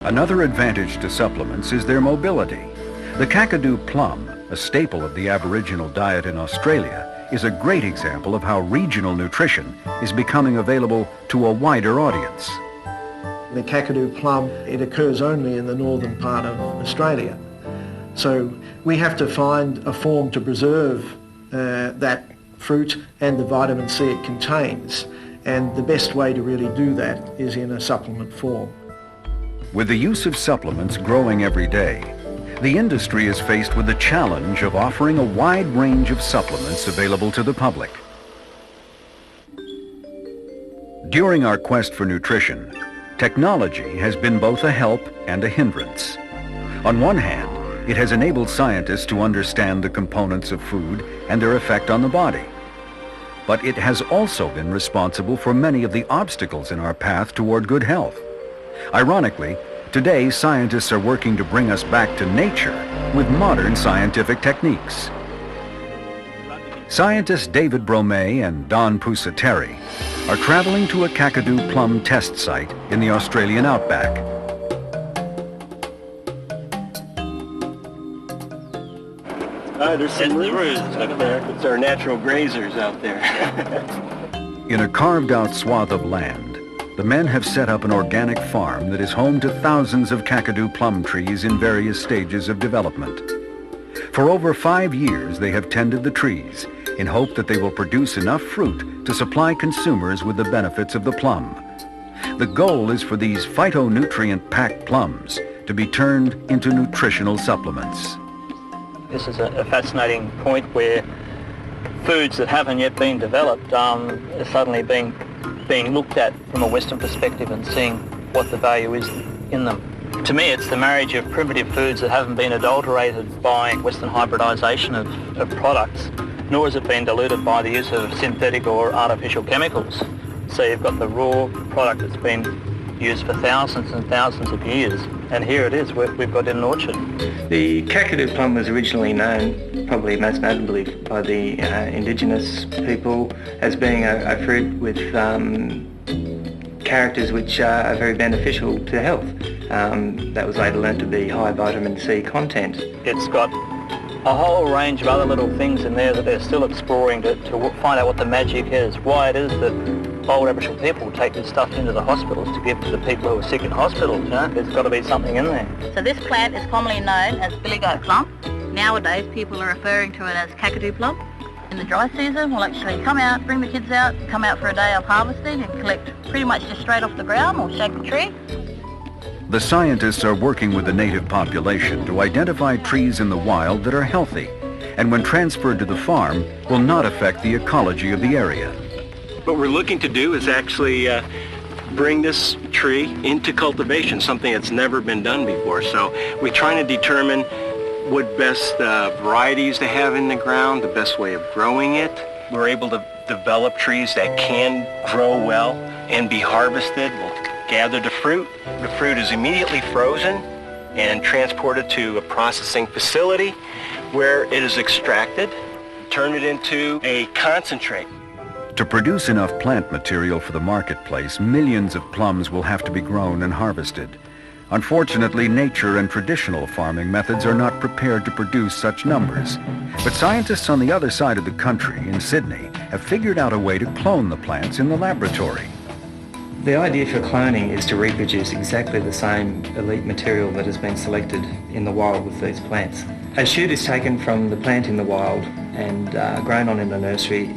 Another advantage to supplements is their mobility. The Kakadu plum, a staple of the Aboriginal diet in Australia, is a great example of how regional nutrition is becoming available to a wider audience. The Kakadu plum, it occurs only in the northern part of Australia. So we have to find a form to preserve that fruit and the vitamin C it contains. And the best way to really do that is in a supplement form. With the use of supplements growing every day, the industry is faced with the challenge of offering a wide range of supplements available to the public. During our quest for nutrition, technology has been both a help and a hindrance. On one hand, it has enabled scientists to understand the components of food and their effect on the body. But it has also been responsible for many of the obstacles in our path toward good health. Ironically, today scientists are working to bring us back to nature with modern scientific techniques. Scientists David Bromé and Don Pusateri are traveling to a Kakadu plum test site in the Australian outback. There's some roos up there. It's our natural grazers out there. In a carved-out swath of land, the men have set up an organic farm that is home to thousands of Kakadu plum trees in various stages of development. For over 5 years, they have tended the trees in hope that they will produce enough fruit to supply consumers with the benefits of the plum. The goal is for these phytonutrient-packed plums to be turned into nutritional supplements. This is a fascinating point where foods that haven't yet been developed are suddenly being looked at from a Western perspective and seeing what the value is in them. To me, it's the marriage of primitive foods that haven't been adulterated by Western hybridization of products, nor has it been diluted by the use of synthetic or artificial chemicals. So you've got the raw product that's been used for thousands and thousands of years, and here it is, we've got in an orchard. The Kakadu plum was originally known, probably most notably by the indigenous people, as being a fruit with characters which are very beneficial to health. That was later learned to be high vitamin C content. It's got a whole range of other little things in there that they're still exploring to find out what the magic is, why it is that old Aboriginal people take this stuff into the hospitals to give to the people who are sick in hospitals. You know? There's got to be something in there. So this plant is commonly known as billy goat plum. Nowadays people are referring to it as Kakadu plum. In the dry season we'll actually come out, bring the kids out, come out for a day of harvesting and collect pretty much just straight off the ground or shake the tree. The scientists are working with the native population to identify trees in the wild that are healthy and when transferred to the farm will not affect the ecology of the area. What we're looking to do is actually bring this tree into cultivation, something that's never been done before. So we're trying to determine what best varieties to have in the ground, the best way of growing it. We're able to develop trees that can grow well and be harvested. We'll gather the fruit. The fruit is immediately frozen and transported to a processing facility where it is extracted, turn it into a concentrate. To produce enough plant material for the marketplace, millions of plums will have to be grown and harvested. Unfortunately, nature and traditional farming methods are not prepared to produce such numbers. But scientists on the other side of the country, in Sydney, have figured out a way to clone the plants in the laboratory. The idea for cloning is to reproduce exactly the same elite material that has been selected in the wild with these plants. A shoot is taken from the plant in the wild and grown on in the nursery.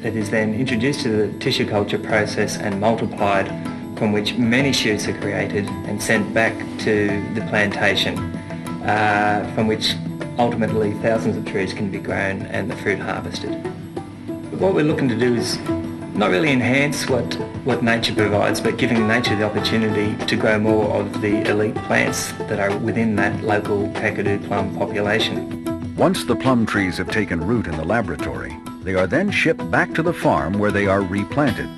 It is then introduced to the tissue culture process and multiplied, from which many shoots are created and sent back to the plantation, from which ultimately thousands of trees can be grown and the fruit harvested. What we're looking to do is not really enhance what nature provides, but giving nature the opportunity to grow more of the elite plants that are within that local Kakadu plum population. Once the plum trees have taken root in the laboratory, they are then shipped back to the farm where they are replanted.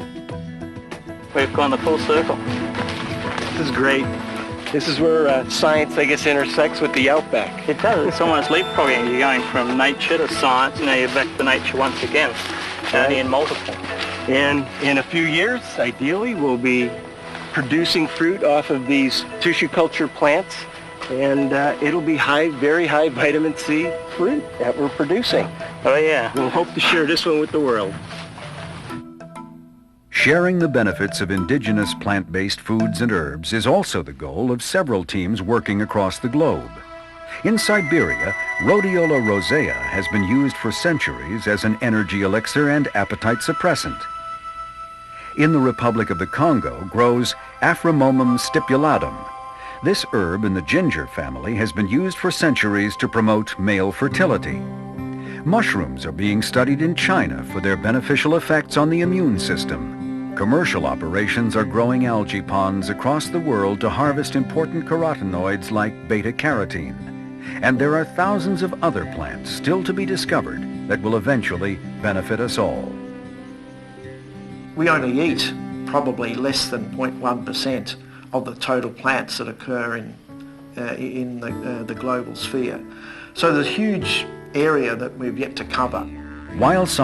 We've gone the full circle. This is great. This is where science, I guess, intersects with the outback. It does. It's almost leapfrogging. You're going from nature to science, now you're back to nature once again, only in multiple. And in a few years, ideally, we'll be producing fruit off of these tissue culture plants, and it'll be very high vitamin C fruit that we're producing. Oh yeah. We'll hope to share this one with the world. Sharing the benefits of indigenous plant-based foods and herbs is also the goal of several teams working across the globe. In Siberia, Rhodiola rosea has been used for centuries as an energy elixir and appetite suppressant. In the Republic of the Congo grows Aphramomum stipulatum. This herb in the ginger family has been used for centuries to promote male fertility. Mushrooms are being studied in China for their beneficial effects on the immune system. Commercial operations are growing algae ponds across the world to harvest important carotenoids like beta-carotene. And there are thousands of other plants still to be discovered that will eventually benefit us all. We only eat probably less than 0.1% of the total plants that occur in the global sphere. So there's a huge area that we've yet to cover. While